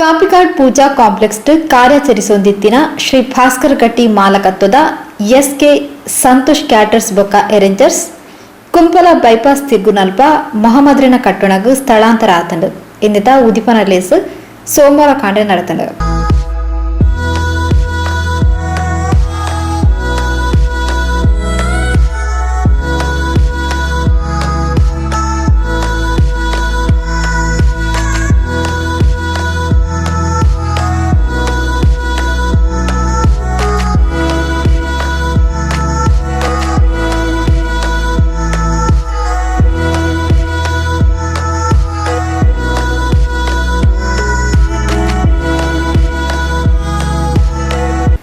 ಕಾಪಿಕಾಡ್ ಪೂಜಾ complex ಕಾರ್ಯಾಚರಿಸೊಂದಿತ್ತಿನ Shri Bhaskar ಗಟ್ಟಿ ಮಾಲಕತ್ವದ S K Santosh ಕ್ಯಾಟರ್ಸ್ ಬೊಕ್ಕ ಎರೆಂಜರ್ಸ್ Kumpala bypass ತಿರ್ಗುನಲ್ಪ ಮೊಹಮ್ಮದ್ರಿನ ಕಟ್ಟೊಣಗು ಸ್ಥಳಾಂತರ ಆತಂಡು ಇನ್ನಿತ ಉದಿಪನ ಲೇಸ್ ಸೋಮವಾರ ಕಾಂಡೆ ನಡೆತಂಡು.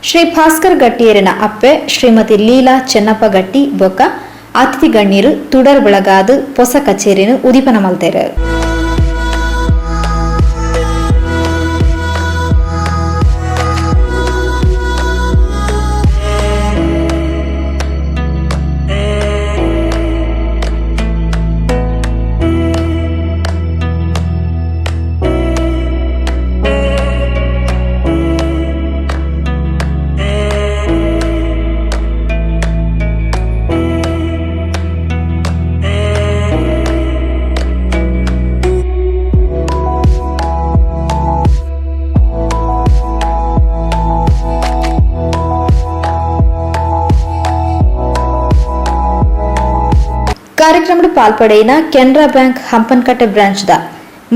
ಶ್ರೀ ಭಾಸ್ಕರ್ ಗಟ್ಟಿಯರಿನ ಅಪ್ಪೆ ಶ್ರೀಮತಿ ಲೀಲಾ ಚೆನ್ನಪ್ಪ ಗಟ್ಟಿ ಬೊಕ್ಕ ಅತಿಥಿ ಗಣ್ಯರು ತುಡರ್ ಬೆಳಗಾದು ಹೊಸ ಕಚೇರಿಯನ್ನು ಉದಿಪನ ಮಲ್ತೇರು. ಕಾರ್ಯಕ್ರಮದ ಪಾಲ್ಪಡೆಯಿನ ಕೆನರಾ ಬ್ಯಾಂಕ್ ಹಂಪನಕಟ್ಟೆ ಬ್ರಾಂಚ್ದ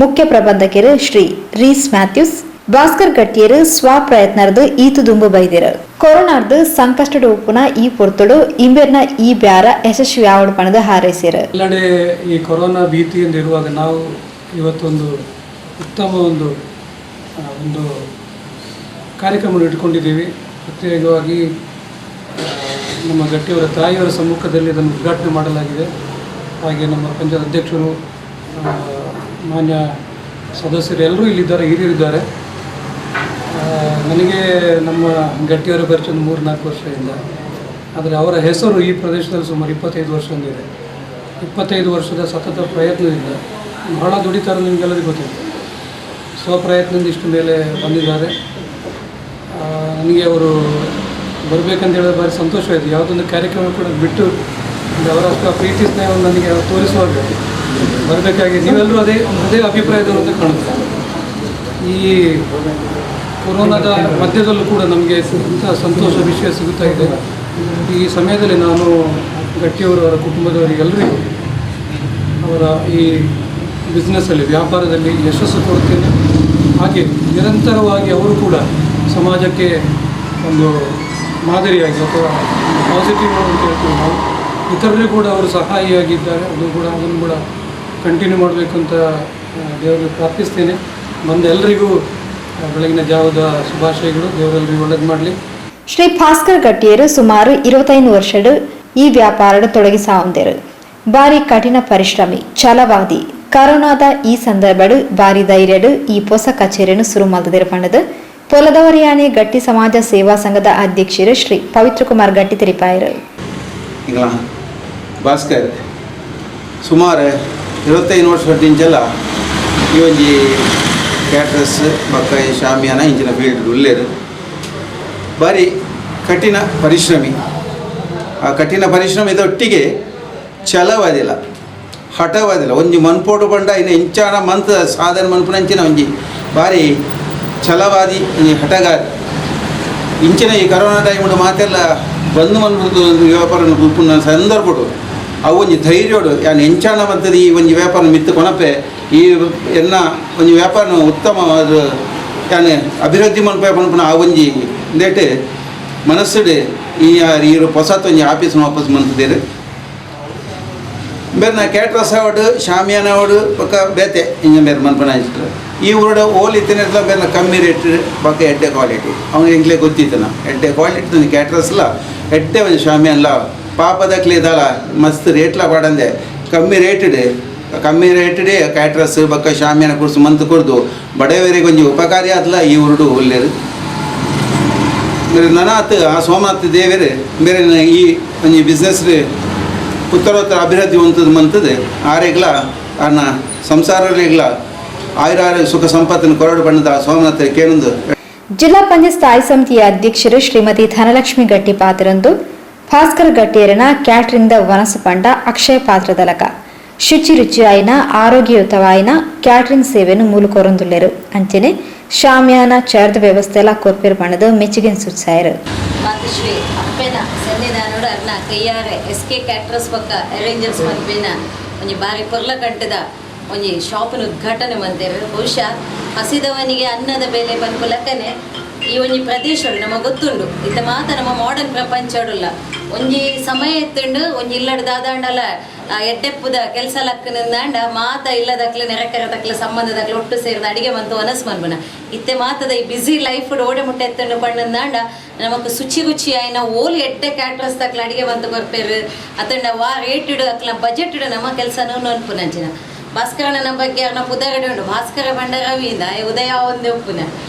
ಮುಖ್ಯ ಪ್ರಬಂಧಕರು ಶ್ರೀ ರೀಸ್ ಮ್ಯಾಥ್ಯೂಸ್ ಭಾಸ್ಕರ್ ಗಟ್ಟಿಯರು ಸ್ವಪ್ರಯತ್ನರ್ದು ಈತು ದುಂಬು ಬೈದಿರು ಕೊರೋನಾರ್ದು ಸಂಕಷ್ಟದ ಉಪ್ಪುನ ಈ ಪೊರ್ತುಡು ಇಂಬೆರ್ನ ಈ ಬ್ಯಾರ ಯಶಸ್ವಿ ಆವಡು ಪಣದ ಹಾರೈಸಿರು. ಎಲ್ಲೆಡೆ ಈ ಕೊರೋನಾ ಭೀತಿಯಿಂದ ಇರುವಾಗ ನಾವು ಇವತ್ತೊಂದು ಉತ್ತಮ ಒಂದು ಕಾರ್ಯಕ್ರಮ ಇಟ್ಕೊಂಡಿದ್ದೀವಿ. ಪ್ರತ್ಯೇಕವಾಗಿ ನಮ್ಮ ಗಟ್ಟಿಯವರ ತಾಯಿಯವರ ಸಮ್ಮುಖದಲ್ಲಿ ಇದನ್ನು ಉದ್ಘಾಟನೆ ಮಾಡಲಾಗಿದೆ. ಹಾಗೆ ನಮ್ಮ ಪಂಚಾಯತ್ ಅಧ್ಯಕ್ಷರು, ಮಾನ್ಯ ಸದಸ್ಯರು ಎಲ್ಲರೂ ಇಲ್ಲಿದ್ದಾರೆ, ಹಿರಿಯರಿದ್ದಾರೆ. ನನಗೆ ನಮ್ಮ ಗಟ್ಟಿಯವರ ಪರಿಚಯ 3-4 ವರ್ಷದಿಂದ, ಆದರೆ ಅವರ ಹೆಸರು ಈ ಪ್ರದೇಶದಲ್ಲಿ ಸುಮಾರು 25 ವರ್ಷದಿಂದ ಇದೆ. 25 ವರ್ಷದ ಸತತ ಪ್ರಯತ್ನದಿಂದ ಬಹಳ ದುಡಿತಾರೆ, ನಿಮಗೆಲ್ಲರಿಗೂ ಗೊತ್ತಿದೆ. ಸ್ವಪ್ರಯತ್ನದಿಂದ ಇಷ್ಟು ಮೇಲೆ ಬಂದಿದ್ದಾರೆ. ನನಗೆ ಅವರು ಬರಬೇಕಂತ ಹೇಳಿದ್ರೆ ಭಾರಿ ಸಂತೋಷವಾಯಿತು. ಯಾವುದೊಂದು ಕಾರ್ಯಕ್ರಮ ಕೂಡ ಬಿಟ್ಟು ಅವರಷ್ಟು ಪ್ರೀತಿ ಸ್ನೇಹವನ್ನು ನನಗೆ ತೋರಿಸುವಾಗ ಬರಬೇಕಾಗಿ ನೀವೆಲ್ಲರೂ ಅದೇ ಅಭಿಪ್ರಾಯದವರು ಅಂತ ಕಾಣುತ್ತೆ. ಈ ಕೊರೋನಾದ ಮಧ್ಯದಲ್ಲೂ ಕೂಡ ನಮಗೆ ಇಂಥ ಸಂತೋಷ ವಿಷಯ ಸಿಗುತ್ತಾ ಇದೆ. ಈ ಸಮಯದಲ್ಲಿ ನಾನು ಗಟ್ಟಿಯವರು, ಅವರ ಕುಟುಂಬದವರಿಗೆಲ್ಲರಿಗೂ ಅವರ ಈ ಬಿಸ್ನೆಸ್ಸಲ್ಲಿ, ವ್ಯಾಪಾರದಲ್ಲಿ ಯಶಸ್ಸು ಕೊಡುತ್ತೇನೆ. ಹಾಗೆ ನಿರಂತರವಾಗಿ ಅವರು ಕೂಡ ಸಮಾಜಕ್ಕೆ ಒಂದು ಮಾದರಿಯಾಗಿ ಅಥವಾ ಪಾಸಿಟಿವ್ ಅಂತ ಹೇಳ್ತೀವಿ ನಾವು, ಇತರರಿಗೂ ಕೂಡ ಅವರು ಸಹಾಯಿಯಾಗಿದ್ದಾರೆ. ಅದನ್ನು ಕೂಡ ಕಂಟಿನ್ಯೂ ಮಾಡಬೇಕು ಅಂತ ದೇವರಿಗೆ ಪ್ರಾರ್ಥಿಸ್ತೇನೆ. ಎಲ್ಲರಿಗೂ ಬೆಳಗಿನ ಜಾವದ ಶುಭಾಶಯಗಳು. ದೇವರೆಲ್ಲರಿಗೂ ಒಳ್ಳೇದು ಮಾಡಲಿ. ಶ್ರೀ ಭಾಸ್ಕರ್ ಗಟ್ಟಿಯರು ಸುಮಾರು 25 ವರ್ಷಡು ಈ ವ್ಯಾಪಾರ ತೊಡಗಿಸಾವಂದರು. ಬಾರಿ ಕಠಿಣ ಪರಿಶ್ರಮಿ, ಛಲವಾದಿ. ಕರೋನಾದ ಈ ಸಂದರ್ಭಡು ಬಾರಿ ಧೈರ್ಯಡು ಈ ಹೊಸ ಕಚೇರಿಯನ್ನು ಶುರು ಮಾಡಿದಿರ ಪಣ್ಣದು ಪೊಲದವರಿಯಾನೆ ಗಟ್ಟಿ ಸಮಾಜ ಸೇವಾ ಸಂಘದ ಅಧ್ಯಕ್ಷರು ಶ್ರೀ ಪವಿತ್ರ ಕುಮಾರ್ ಗಟ್ಟಿ ತಿಳಿಪಾಯರು. ಭಾಸ್ಕರ್ ಸುಮಾರು 25 ವರ್ಷದಿಂಚೆಲ್ಲ ಈ ಒಂಜಿ ಕ್ಯಾಟ್ರಸ್ ಬಕ್ಕ ಶಾಮಿಯಾನ ಇಂಚಿನ ಫೀಲ್ಡ್ ಉಳ್ಳೇರು. ಬಾರಿ ಕಠಿಣ ಪರಿಶ್ರಮಿ. ಆ ಕಠಿಣ ಪರಿಶ್ರಮದೊಟ್ಟಿಗೆ ಛಲವಾದಿಲ್ಲ, ಹಠವಾದಿಲ್ಲ. ಒಂಜಿ ಮನ್ಪೋಡು ಬಂಡ ಇನ್ನು ಇಂಚಾಣ ಮಂತ್ ಸಾಧನೆ ಮನ್ಪುನಂಚಿನ ಒಂಜಿ ಬಾರಿ ಛಲವಾದಿ, ಹಠಗಾರಿ. ಇಂಚಿನ ಈ ಕರೋನಾ ಟೈಮು ಮಾತೆಲ್ಲ ಬಂದು ಮನ್ಬಿಡ್ದು ವ್ಯಾಪಾರ ಉಪ್ಪುನ ಸಂದರ್ಭಡು ಅವು ಒಂಜಿ ಧೈರ್ಯಡು ಯಾನು ಎಂಚಾಣ ಬರ್ತದೆ ಈ ಒಂಜಿ ವ್ಯಾಪಾರ ಮಿತ್ತು ಕೊನಪೆ ಈ ಎನ್ನ ಒಂಜಿ ವ್ಯಾಪಾರ ಉತ್ತಮ ಅದು ಯಾನು ಅಭಿವೃದ್ಧಿ ಮನ್ಪೆ ಪನ್ಪುನ ಆ ಒಂಜಿ ಇಂದೇಟ್ ಮನಸ್ಸುಡು ಈ ಹೊಸತ್ ಒಂಜಿ ಆಫೀಸ್ ವಾಪಸ್ ಮಂತದೇರು. ಬೇರೆ ನಾ ಕ್ಯಾಟ್ರಸ್ ಅವಡು ಶಾಮಿಯಾನ ಅವಡು ಪಕ್ಕ ಬೇತೆ ಇಂಜ ಬೇರೆ ಮನ್ಪನ ಇಷ್ಟು ಈ ಊರಡ ಓಲಿ ತಿನ್ನಲ್ಲ ಬೇರೆ ಕಮ್ಮಿ ರೇಟ್ ಪಕ್ಕ ಎಡ್ಡೆ ಕ್ವಾಲಿಟಿ ಅವ್ನಿಗೆ ಎಂಗ್ಲೇ ಗೊತ್ತಿತ್ತನ ಎಡ್ಡೆ ಕ್ವಾಲಿಟಿ ತಂದು ಕ್ಯಾಟ್ರಸ್ಲ ಎಡ್ಡೆ ಒಂದು ಶಾಮಿಯಾನ್ಲ ಪಾಪದಕ್ಲಿ ಇದಲ್ಲ ಮಸ್ತ್ ರೇಟ್ಲ ಪಾಡಂದೆ ಕಮ್ಮಿ ರೇಟಡೆ ಕ್ಯಾಟ್ರಸ್ ಬಕ್ಕ ಶಾಮಿಯಾನ ಕುರ್ಸು ಮಂತ್ ಕುರ್ದು ಬಡವರಿಗೆ ಒಂಜಿ ಉಪಕಾರಿ ಆದ್ಲ ಈ ಊರುಡು ಒಳ್ಳೆಯರು. ಬೇರೆ ನನಾತ್ ಆ ಸೋಮನಾಥ್ ದೇವರೇ ಬೇರೆ ಈ ಒಂಜಿ ಬಿಸ್ನೆಸ್ ಉತ್ತರೋತ್ತರ ಅಭಿವೃದ್ಧಿ ಹೊಂದದು ಮಂತದ್ದು ಆರೆಗ್ಲ ಅನ್ನ ಸಂಸಾರಗಳ ಆಯುರಾರೋಗ್ಯ ಸುಖ ಸಂಪತ್ತನ್ನು ಕೊರಡು ಬಣ್ಣದ ಸೋಮನಾಥ ಕೇಳೊಂದು ಜಿಲ್ಲಾ ಪಂಚಾಯತ್ ಸ್ಥಾಯಿ ಸಮಿತಿಯ ಅಧ್ಯಕ್ಷರು ಶ್ರೀಮತಿ ಧನಲಕ್ಷ್ಮಿ ಗಟ್ಟಿ ಪಾತ್ರರಂದು ಭಾಸ್ಕರ್ ಗಟ್ಟಿಯರನ ಕ್ಯಾಟ್ರಿಂಗ್ ವನಸು ಪಂಡ ಅಕ್ಷಯ ಪಾತ್ರದಲಕ ಶುಚಿ ರುಚಿಯಾಯಿನ ಆರೋಗ್ಯಯುತವಾಯಿನ ಕ್ಯಾಟ್ರಿಂಗ್ ಸೇವೆಯನ್ನು ಮೂಲಕೊರೊಂದುಲ್ಲೆರು ಅಂಚನೆ ಶಾಮ್ಯಾನ ಚರ್ದ ವ್ಯವಸ್ಥೆಲ ಕೊರ್ಪೇರು ಬಣ್ಣದ ಮೆಚ್ಚುಗೆನ್ ಸುಚ್ಚಾಯರು ಮಾತುಶ್ರೀ ಅಪ್ಪೆನ ಸನ್ನಿಧಾನೋಡು ಅರ್ನ ಕೈಯಾರೆ SK ಕ್ಯಾಟ್ರಸ್ ಪಕ್ಕ ಅರೇಂಜರ್ಸ್ ಮನ್ಪೇನ ಒಂಜಿ ಬಾರಿ ಪೊರ್ಲ ಕಟ್ಟದ ಒಂಜಿ ಶಾಪಿನ ಉದ್ಘಾಟನೆ ಮಂತೇವೆ ಬಹುಶಃ ಹಸಿದವನಿಗೆ ಅನ್ನದ ಬೆಲೆ ಪನ್ಪುಲಕ್ಕನೆ ಈ ಒಂಜಿ ಪ್ರದೇಶಡು ನಮಗೆ ಗೊತ್ತುಂಡು ಇತ್ತ ಮಾತ ನಮ್ಮ ಮಾಡರ್ನ್ ಪ್ರಪಂಚಡುಲ್ಲ ಒಂಜಿ ಸಮಯ ಎತ್ತುಂಡು ಒಂಜಿ ಇಲ್ಲಡ ದಾದಾಂಡಲ ಎಡ್ಡೆಪ್ಪುದ ಕೆಲಸ ಲಕ್ಕನಿಂದಾಂಡ ಮಾತ ಇಲ್ಲದಕ್ಲೆ ನೆರೆಕರ ತಕ್ಲೆ ಸಂಬಂಧದಕ್ಲೆ ಒಟ್ಟು ಸೇರಿದ ಅಡಿಗೆ ಮಂತು ಅನಸ್ ಮನ್ಬುನ ಇತ್ತೆ ಮಾತದ ಈ ಬ್ಯುಸಿ ಲೈಫ್ ಓಡೆ ಮುಟ್ಟ ಎತ್ತಂಡು ಪಣ್ಣಂದಾಂಡ ನಮಕ್ ಶುಚಿ ರುಚಿ ಆಯ್ನ ಓಲಿ ಎಡ್ಡೆ ಕ್ಯಾಟ್ರಸ್ ತಕ್ಲೆ ಅಡಿಗೆ ಮಂತು ಬರ್ಪೇರು ಅತ್ತಂಡ ವಾ ರೇಟ್ ಇಡು ಅಕ್ಲ ಬಜೆಟ್ ಇಡು ನಮ್ಮ ಕೆಲಸ ಅನ್ಪುನಂಚಿನ ಭಾಸ್ಕರನ ಬಗ್ಗೆ ಅವ್ರನ್ನ ಪುದಗಡೆ ಉಂಟು ಭಾಸ್ಕರ ಬಂಡರವಿಯಿಂದ ಉದಯ ಒಂದೇ ಒಪ್ಪುನ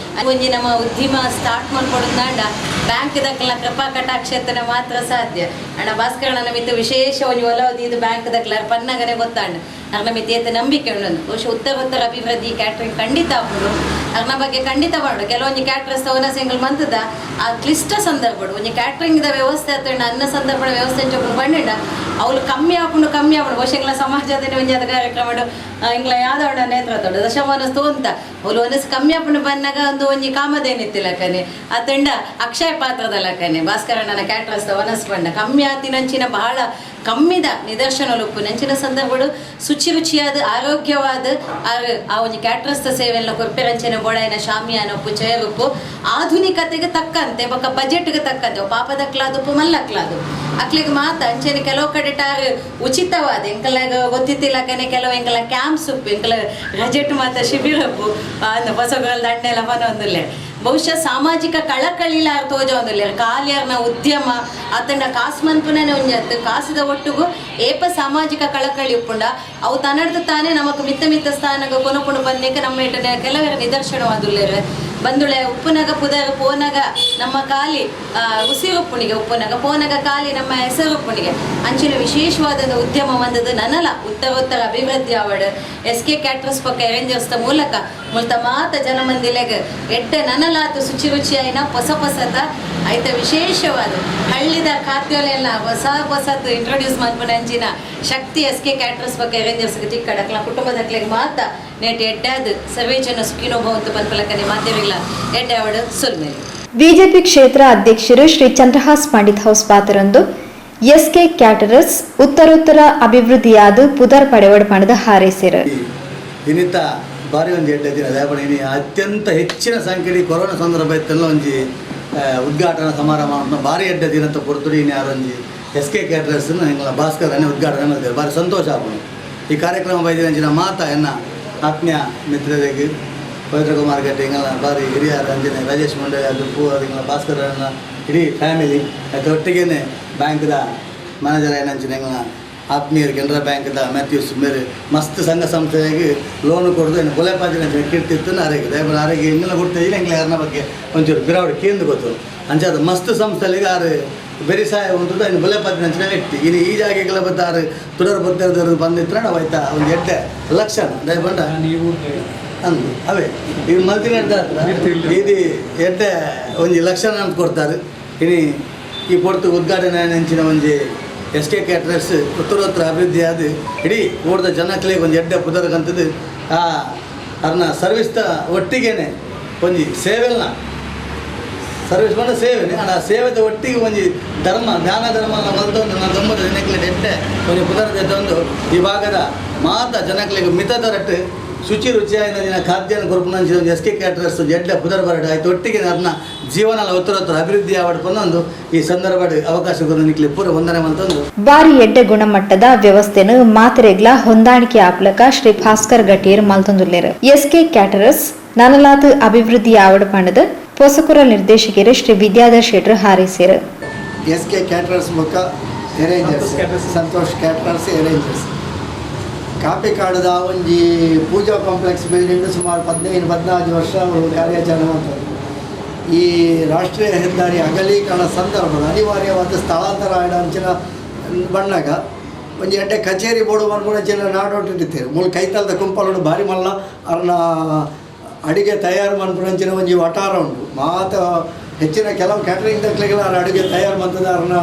ಒಂಜಿ ನಮ್ಮ ಉದ್ಯಮ ಸ್ಟಾರ್ಟ್ ಮಾಡ್ಕೊಡೋದಾಂಡ ಬ್ಯಾಂಕ್ ದಕ್ಲ ಕೃಪಾ ಕಟಾಕ್ಷೇತನ ಮಾತ್ರ ಸಾಧ್ಯ ಅಣ್ಣ ಭಾಸ್ಕರನ ನಮಿತ್ತು ವಿಶೇಷ ಒಂಜಿ ಒಲವದಿ ಇದು ಬ್ಯಾಂಕ್ ದಕ್ಲ ಪನ್ನಗನೆ ಗೊತ್ತಾಂಡ ಅವ್ರ ಮಿತಿ ಏತ ನಂಬಿಕೆ ಉಂಡು ಬಹುಶಃ ಉತ್ತರ ಅಭಿವೃದ್ಧಿ ಕ್ಯಾಟ್ರಿಂಗ್ ಖಂಡಿತ ಆಗ್ಬೋದು ಅವ್ರನ್ನ ಬಗ್ಗೆ ಖಂಡಿತ ಮಾಡು ಕೆಲವೊಂದು ಕ್ಯಾಟ್ರಸ್ ತವನ ಸಿಂಗಲ್ ಮಂತದ ಆ ಕ್ಲಿಷ್ಟ ಸಂದರ್ಭಡು ಒಂಜಿ ಕ್ಯಾಟ್ರಿಂಗ್ ವ್ಯವಸ್ಥೆ ಆತಂಡ ಅನ್ನ ಸಂದರ್ಭದ ವ್ಯವಸ್ಥೆ ಬಂಡ ಅವ್ರು ಕಮ್ಮಿ ಆಪುಂಡು ಬಹುಶಃ ಸಮಾಜದ ಒಂಜಿ ಅದ ಕಾರ್ಯಕ್ರಮ ಇಂಗ್ಲ ಯಾವ್ದವಡ ನೇತೃತ್ವ ದಶಮಾನಸ್ತು ಅಂತ ಅವ್ರು ಒಂದಸ್ ಕಮ್ಮಿ ಆಪುಂಡು ಬಂದಾಗ ಒಂದು ಒಂಜಿ ಕಾಮಧೇನಿತ್ತಿಲಕನೆ ಅತಂಡ ಅಕ್ಷಯ ಪಾತ್ರದ ಲಕ್ಕನೆ ಭಾಸ್ಕರಣ್ಣನ ಕ್ಯಾಟ್ರಸ್ ವನಸ್ ಬಂಡ ಕಮ್ಮಿ ಆತಿನಂಚಿನ ಬಹಳ ಕಮ್ಮಿದ ನಿದರ್ಶನ ಉಪ್ಪು ನಂಚಿನ ಸಂದರ್ಭಗಳು ಶುಚಿ ರುಚಿಯಾದ ಆರೋಗ್ಯವಾದ ಆ ಒಂದು ಕ್ಯಾಟ್ರಸ್ ಸೇವೆಲ್ಲ ಕೊರ್ಪೆರಂಚಿನ ಬೋಡಾಯಿನ ಶಾಮಿಯಾನ ಉಪ್ಪು ಚೇರುಪ್ಪು ಆಧುನಿಕತೆಗೆ ತಕ್ಕಂತೆ ಬೊಕ್ಕ ಬಜೆಟ್ಗೆ ತಕ್ಕಂತೆ ಪಾಪದಕ್ಲಾದುಪ್ಪು ಮಲ್ಲಕ್ಲಾದು ಅಕ್ಲಿಗೆ ಮಾತ ಅಂಚೆನೆ ಕೆಲವು ಕಡೆ ಟಾರ್ ಉಚಿತವಾದ ಎಂಕಲಾಗ ಗೊತ್ತಿತ್ತಿಲ್ಲಕನೆ ಕೆಲವು ಎಂಕಲ ಕ್ಯಾಂಪ್ಸ್ ಉಪ್ಪು ಎಂಕಲ ಬಜೆಟ್ ಮಾತ ಶಿಬಿರ ಉಪ್ಪು ಹೊಸಗಳ ದಂಡೆಲ್ಲ ಬನ್ನೊಂದುಲ್ಲೆ ಬಹುಶಃ ಸಾಮಾಜಿಕ ಕಳಕಳಿಲ ತೋಜೊಂದುಲ್ಲೆ ಕಾಲಿಯರ್ನ ಉದ್ಯಮ ಅತಂಡ ಕಾಸು ಮನ್ಪುನೇ ಒಂಜತ್ತು ಕಾಸಿದ ಒಟ್ಟಿಗೂ ಏಪ ಸಾಮಾಜಿಕ ಕಳಕಳಿ ಉಪ್ಪುಂಡ ಅವು ತನ್ನಡ್ದು ತಾನೇ ನಮಕ್ ಮಿತ್ತ ಸ್ಥಾನಗ ಕೊನಪುಂಡು ಬಂದೇಕ ನಮ್ಮ ಇಟ್ಟನೆ ಕೆಲವರ ನಿದರ್ಶನವಾದುಲ್ಲೇರು ಬಂದುಳೆ ಉಪ್ಪುನಗ ಪುದರ್ ಪೋನಗ ನಮ್ಮ ಕಾಲಿ ಉಸಿರುಪ್ಪುಣಿಗೆ ಉಪ್ಪುನಗ ಪೋನಗ ಕಾಲಿ ನಮ್ಮ ಹೆಸರುಪ್ಪುಣಿಗೆ ಅಂಚಿನ ವಿಶೇಷವಾದ ಉದ್ಯಮ ಬಂದದ್ದು ನನಲ ಉತ್ತರ ಅಭಿವೃದ್ಧಿ ಆವಡ್ SK ಕ್ಯಾಟ್ರಸ್ ಪಕ್ಕ ಅರೇಂಜರ್ಸ್ ಮೂಲಕ ಮುಲ್ತ ಮಾತ ಜನಮಂದಿಲೆಗ್ ಎಡ್ಡ ನನಲಾತು ಶುಚಿ ರುಚಿಯಾಯಿನ ಹೊಸತ ಆಯ್ತ ವಿಶೇಷವಾದ ಹಳ್ಳಿದ ಖಾದ್ಯಲೆಲ್ಲ ಹೊಸದು ಇಂಟ್ರೊಡ್ಯೂಸ್ ಮಾಡ್ಕೊಂಡು ಅಂಚಿನ ಶಕ್ತಿ SK ಕ್ಯಾಟ್ರಸ್ ಪಕ್ಕ ಅರೇಂಜರ್ಸ್ಗೆ ತಿಕ್ಕಡಕ್ಲ ಕುಟುಂಬದಕ್ಲೆಗ್ ಮಾತ ನೆಟ್ ಎಡ್ಡಾದ ಸರ್ವೇ ಜನ ಸುಖಿನೋಭವಂತು ಪನ್ಪಲಕನೆ ಮಾತಿರಲಿಲ್ಲ ಎಡ್ಡ ಅವಡು ಸುಲ್ಮೇಲೆ ಬಿಜೆಪಿ ಕ್ಷೇತ್ರ ಅಧ್ಯಕ್ಷರು ಶ್ರೀ ಚಂದ್ರಹಾಸ್ ಪಂಡಿತ್ ಹೌಸ್ ಪಾತ್ರರಂದು SK ಕ್ಯಾಟರರ್ಸ್ ಉತ್ತರೋತ್ತರ ಅಭಿವೃದ್ಧಿಯಾದ ಪುದರ್ ಪಡೆವಡ ಪಣದ ಹಾರೈಸಿರು ಇನ್ನಿತ ಬಾರಿ ಒಂದು ಎಡ್ಡೆ ದಿನ ಅದೇ ಇನಿ ಅತ್ಯಂತ ಹೆಚ್ಚಿನ ಸಂಖ್ಯೆಯಲ್ಲಿ ಕೊರೋನಾ ಸಂದರ್ಭ ಇತ್ತೆಲ್ಲ ಒಂಜಿ ಉದ್ಘಾಟನಾ ಸಮಾರಂಭ ಭಾರಿ ಎಡ್ಡೆ ದಿನ ಅಂತ ಕೊಡ್ತುಡಿ ಇನ್ನು ಯಾರೊಂಜಿ SK ಕ್ಯಾಟರರ್ಸ್ ಎಂಗಳ ಭಾಸ್ಕರನೇ ಉದ್ಘಾಟನೆ ಮಾಡಿದ್ದಾರೆ ಭಾರಿ ಸಂತೋಷ ಆಗ್ಬೋದು ಈ ಕಾರ್ಯಕ್ರಮ ಬೈದಿನ ಮಾತಾ ಎನ್ನ ಆತ್ಮೀಯ ಮಿತ್ರರಿಗೆ ಪವಿತ್ರ ಕುಮಾರ್ ಗಟ್ಟಿ ಇಂಗಲ ಬಾರಿ ಹಿರಿಯರ ಅಂಜನೆ ರಾಜೇಶ್ ಮಂಡಳಿ ಅದು ಇಂಗಲ ಭಾಸ್ಕರನ ಇಡೀ ಫ್ಯಾಮಿಲಿ ಅದು ಒಟ್ಟಿಗೆ ಬ್ಯಾಂಕ್ದ ಮ್ಯಾನೇಜರ್ ಏನಂಚಿನ ಎಂಗಳ ಆತ್ಮೀಯರು ಕೆನರಾ ಬ್ಯಾಂಕ್ದ ಮ್ಯಾಥ್ಯೂಸ್ ಮೇರೆ ಮಸ್ತ್ ಸಂಘ ಸಂಸ್ಥೆಗೆ ಲೋನ್ ಕೊಡೋದು ಇನ್ನು ಕೊಲೆಪಾಜಿನ ಕೀರ್ತಿತ್ತು ಆರೋಗ್ಯ ಆರೋಗ್ಯ ಹಿಂಗೆಲ್ಲ ಕೊಡ್ತಿದ್ದೀನಿ ಎಂಗ್ಲ ಯಾರನ್ನ ಬಗ್ಗೆ ಒಂಚೂರು ಬಿರಾವಡಿ ಕೇಂದ್ರ ಗೊತ್ತು ಅಂಚಾದ ಮಸ್ತ್ ಸಂಸ್ಥೆಗೆ ಆರು ಬೆರಿ ಸಹಾಯ ಉಂಟು ಇನ್ನು ಕೊಲೆಪಾಜಿನ ಅಂಚಿನ ವ್ಯಕ್ತಿ ಇನ್ನು ಈ ಜಾಗೆಗೆಲ್ಲ ಬತ್ತ ಆರು ತುಡರ್ ಬತ್ತದ ಬಂದಿತ್ತು ನಾವು ಆಯ್ತಾ ಒಂದು ಎಡ್ಡೆ ಲಕ್ಷಣ ದಯಬಂಡ ಅಂದು ಅವೇ ಈಗ ಮಲ್ತಿನ ಇದು ಎಡ್ಡೆ ಒಂಜಿ ಲಕ್ಷಣ ಅಂತ ಕೊಡ್ತಾರೆ ಇನ್ನು ಈ ಪೊರ್ತು ಉದ್ಘಾಟನೆ ನೆಂಚಿನ ಒಂಜಿ SK ಕ್ಯಾಟರರ್ಸ್ ಉತ್ತರೋತ್ತರ ಅಭಿವೃದ್ಧಿ ಆದ ಇಡೀ ಓಡ್ದ ಜನಕ್ಲೆ ಒಂದು ಎಡ್ಡೆ ಪುದರ್ಗಂತದ್ದು ಅದನ್ನ ಸರ್ವಿಸ್ದ ಒಟ್ಟಿಗೆನೆ ಒಂಜಿ ಸೇವೆಲ್ನ ಸರ್ವಿಸ್ ಮಾಡ ಸೇವೆನೆ ಆ ಸೇವೆದ ಒಟ್ಟಿಗೆ ಒಂಜಿ ಧರ್ಮ ಜ್ಞಾನ ಧರ್ಮ ಮಲ್ತೊಂದು ನಾನು ತೊಂಬತ್ತು ಜನಕ್ಲೆ ಎಡ್ಡೆ ಒಂಜಿ ಪುದರ್ದೊಂದು ಈ ಭಾಗದ ಮಾತ ಜನಕ್ಲೆಗೆ ಮಿತದರಟ್ಟು ಶುಚಿ ರುಚಿಯಾದ ದಿನ ಖಾದ್ಯನ ಕೊರಪುನಂಚಿದ ಒಂದು SK ಕ್ಯಾಟರರ್ಸ್ ಎಡ್ಡೆ ಪುದರ್ ಬರಡು ಆಯ್ತು ಒಟ್ಟಿಗೆ ಅದನ್ನ ಜೀವನ ಉತ್ತರೋತ್ತರ ಅಭಿವೃದ್ಧಿ ಆವಡ್ಕೊಂಡೊಂದು ಈ ಸಂದರ್ಭ ಅವಕಾಶ ನಿಕ್ಲಿ ಪೂರ ವಂದನೆ ಮಂತಂದು ಬಾರಿ ಎಡ್ಡೆ ಗುಣಮಟ್ಟದ ವ್ಯವಸ್ಥೆನು ಮಾತ್ರೆಗ್ಲ ಹೊಂದಾಣಿಕೆ ಆಪ್ಲಕ ಶ್ರೀ ಭಾಸ್ಕರ್ ಗಟ್ಟಿಯರ್ ಮಲ್ತೊಂದುಲ್ಲೇರು SK ಕ್ಯಾಟರರ್ಸ್ ನನಲಾತು ಅಭಿವೃದ್ಧಿ ಆವಡ ಪಣದ ಪೊಸಕುರ ನಿರ್ದೇಶಕರು ಶ್ರೀ ವಿದ್ಯಾಧರ್ ಶೆಟ್ರು ಹಾರೈಸಿರು SK ಕ್ಯಾಟರರ್ಸ್ ಮುಖ ಅರೇಂಜರ್ಸ್ ಸಂತೋಷ್ ಕ್ಯಾಟರರ್ಸ್ ಅರೇಂಜರ್ಸ್ ಕಾಪಿಕಾಡದ ಒಂಜಿ ಪೂಜಾ ಕಾಂಪ್ಲೆಕ್ಸ್ ಬಿಲ್ಡಿಂಗ್ ಸುಮಾರು 15-14 ವರ್ಷ ಅವರು ಕಾರ್ಯಾಚರಣೆ ಮಾಡ್ತಾರೆ. ಈ ರಾಷ್ಟ್ರೀಯ ಹೆದ್ದಾರಿ ಅಗಲೀಕರಣ ಸಂದರ್ಭದ ಅನಿವಾರ್ಯವಾದ ಸ್ಥಳಾಂತರ ಅಂಚಿನ ಬಣ್ಣಗ ಒಂಜಿ ಎಡ್ಡೆ ಕಚೇರಿ ಬೋರ್ಡು ಮಾಡ್ಕೊಂಡು ಜನ ನಾಡೋಟಿರ್ತೀರಿ ಮೂಲ ಕೈತಲದ ಕುಂಪಲು ಬಾರಿ ಮಲ್ಲ ಅವ್ರನ್ನ ಅಡಿಗೆ ತಯಾರು ಮಾಡ್ಕೊಂಡಂಚಿನ ಒಂಜಿ ವಟಾರ ಉಂಟು ಮಾತ ಹೆಚ್ಚಿನ ಕೆಲವು ಕ್ಯಾಟ್ರಿಂಗ್ ದಕ್ಲೆಗೆಲ್ಲ ಅಡುಗೆ ತಯಾರು ಮಾಡ್ತದ ಅವ್ರನ್ನ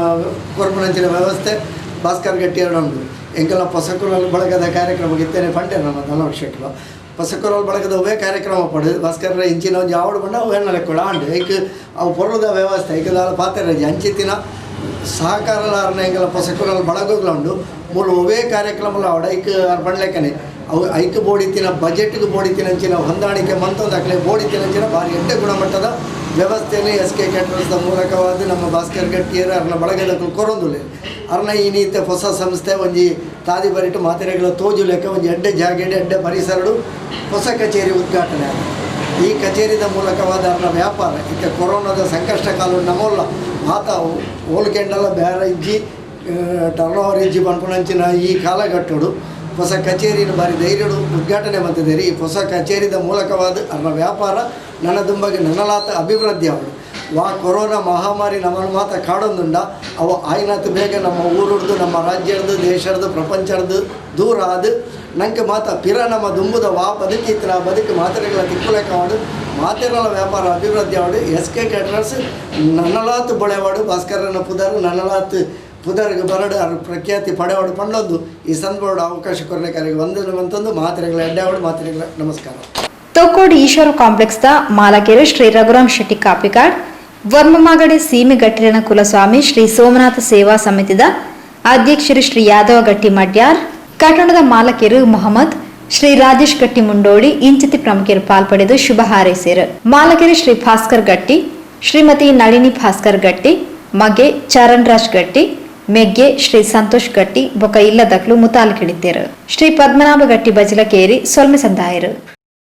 ಕೊರ್ಪಣಂಚಿನ ವ್ಯವಸ್ಥೆ ಭಾಸ್ಕರ್ ಗಟ್ಟಿಯವ್ರ ಉಂಟು ಎಂಕೆಲ್ಲ ಪೊಸಕೂರಲ್ಲಿ ಬಳಗದ ಕಾರ್ಯಕ್ರಮ ಇತ್ತೇನೆ ಪಂಟೆ ನಮ್ಮ 4 ವರ್ಷಕ್ಕೆ ಪೊಸಕೂರಲ್ಲಿ ಬಳಗದ ಅವೇ ಕಾರ್ಯಕ್ರಮ ಪಡೆದು ಭಾಸ್ಕರ ಇಂಚಿನ ಒಂದು ಯಾವಡು ಬಂಡ ಅವೇನ ಲೆಕ್ಕ ಆಂಡು ಈಗ ಅವು ಪೊರ್ಲದ ವ್ಯವಸ್ಥೆ ಈಗ ಪಾತ್ರ ಅಂಚಿತ್ತಿನ ಸಹಕಾರಲ ಅವ್ರನ್ನ ಎಂಗೆಲ್ಲ ಪೊಸಕೂರಲ್ಲಿ ಬಳಗೋಗ್ಲ ಉಂಡು ಮೂಲ ಒವೇ ಕಾರ್ಯಕ್ರಮಗಳು ಅವಡ ಐಕ್ ಬಂಡ್ಲೆಕ್ಕನೆ ಅವು ಐಕ್ ಬೋಡಿತ್ತಿನ ಬಜೆಟ್ಗೆ ಬೋಡಿತ್ತಿನ ಅಂಚಿನ ಹೊಂದಾಣಿಕೆ ಮಂತೊಂದಾಗಲೇ ಬೋಡಿತ್ತಿನ ಭಾರಿ ಎಡ್ಡೆ ಗುಣಮಟ್ಟದ ವ್ಯವಸ್ಥೆಯಲ್ಲಿ SK ಕ್ಯಾಟರರ್ಸ್ದ ಮೂಲಕವಾದ ನಮ್ಮ ಭಾಸ್ಕರ್ ಗಟ್ಟಿಯರು ಅವ್ರನ್ನ ಬಳಗದ ಕೊರೊಂದುಲೆ ಅವ್ರನ್ನ ಈ ನೀತಿ ಹೊಸ ಸಂಸ್ಥೆ ಒಂಜಿ ತಾದಿ ಬರಿಟ್ಟು ಮಾತೆರೆಗಳ ತೋಜು ಲೆಕ್ಕ ಒಂದು ಎಡ್ಡೆ ಜಾಗೆಡೆ ಎಡ್ಡೆ ಪರಿಸರಡು ಹೊಸ ಕಚೇರಿ ಉದ್ಘಾಟನೆ ಆಗಿದೆ. ಈ ಕಚೇರಿದ ಮೂಲಕವಾದ ಅವ್ರನ್ನ ವ್ಯಾಪಾರ ಈಗ ಕೊರೋನಾದ ಸಂಕಷ್ಟ ಕಾಲ ನಮ್ಮಲ್ಲ ಮಾತ ಹೋಲ್ಕೆಂಡೆಲ್ಲ ಬೇರೆ ಇಜ್ಜಿ ಟರ್ನ್ ಓವರ್ ಇಜ್ಜಿ ಪನ್ಪುಣಂಚಿನ ಈ ಕಾಲಘಟ್ಟಡು ಹೊಸ ಕಚೇರಿನ ಬಾರಿ ಧೈರ್ಯಡು ಉದ್ಘಾಟನೆ ಮಾಡ್ತಿದ್ದೀರಿ. ಈ ಹೊಸ ಕಚೇರಿದ ಮೂಲಕವಾದ ಅವ್ರನ್ನ ವ್ಯಾಪಾರ ನನ್ನ ದುಂಬಗೆ ನನ್ನಲಾತ ಅಭಿವೃದ್ಧಿ ಅವಳು ವಾ ಕೊರೋನಾ ಮಹಾಮಾರಿ ನಮ್ಮನ್ನು ಮಾತ ಕಾಡೊಂದುಂಡ ಅವು ಆಯ್ನಾತು ಬೇಗ ನಮ್ಮ ಊರುಡ್ದು ನಮ್ಮ ರಾಜ್ಯದ್ದು ದೇಶದ್ದು ಪ್ರಪಂಚದ್ದು ದೂರ ಅದು ನಂಗೆ ಮಾತ ಪಿರ ನಮ್ಮ ದುಂಬುದ ವಾ ಬದುಕಿತ್ರ ಬದುಕು ಮಾತ್ರೆಗಳ ತಿಕ್ಕುಲೆಕ್ಕ ಮಾಡು ಮಾತೆರಲ ವ್ಯಾಪಾರ ಅಭಿವೃದ್ಧಿ ಅವಡು SK ಕ್ಯಾಟರರ್ಸ್ ನನ್ನಲಾತು ಬಳೆವಾಡು ಭಾಸ್ಕರನ ಪುದರು ನನ್ನಲಾತು ಪುದರ್ಗೆ ಬರಡು ಅವ್ರ ಪ್ರಖ್ಯಾತಿ ಪಡೆವಾಡು ಪಂಡೊಂದು ಈ ಸಂದರ್ಭ ಅವಕಾಶ ಕೊರಲೆಕಾರಿಗೆ ಒಂದೊಂದು ಮಾತ್ರೆಗಳ ಎಡ್ಡೆವಾಡು ಮಾತ್ರೆಗಳ ನಮಸ್ಕಾರ. ತೊಕ್ಕೋಡು ಈಶ್ವರ ಕಾಂಪ್ಲೆಕ್ಸ್ದ ಮಾಲಕೆರೆ ಶ್ರೀ ರಘುರಾಮ್ ಶೆಟ್ಟಿ ಕಾಪಿಕಾಡ್ ವರ್ಮಮಾಗಡೆ ಸೀಮೆ ಗಟ್ಟಿರನ ಕುಲಸ್ವಾಮಿ ಶ್ರೀ ಸೋಮನಾಥ ಸೇವಾ ಸಮಿತಿದ ಅಧ್ಯಕ್ಷರು ಶ್ರೀ ಯಾದವ ಗಟ್ಟಿ ಮಡ್ಯಾರ್ ಕಟ್ಟಡದ ಮಾಲಕೆರು ಮೊಹಮ್ಮದ್ ಶ್ರೀ ರಾಜೇಶ್ ಗಟ್ಟಿ ಮುಂಡೋಡಿ ಇಂಚಿತಿ ಪ್ರಮುಖರು ಪಾಲ್ಪಡೆದು ಶುಭ ಹಾರೈಸಿರು. ಮಾಲಕೆರೆ ಶ್ರೀ ಭಾಸ್ಕರ್ ಗಟ್ಟಿ ಶ್ರೀಮತಿ ನಳಿನಿ ಭಾಸ್ಕರ್ ಗಟ್ಟಿ ಮಗೆ ಚರಣ್ ರಾಜ್ ಗಟ್ಟಿ ಮೆಗ್ಗೆ ಶ್ರೀ ಸಂತೋಷ್ ಗಟ್ಟಿ ಬೊಕ ಇಲ್ಲದಕ್ಲು ಮುತಾಲ್ ಕಿಡಿತೇರು. ಶ್ರೀ ಪದ್ಮನಾಭ ಗಟ್ಟಿ ಬಜಲಕೇರಿ ಸೊಲ್ಮೆ ಸಂದಾಯರು.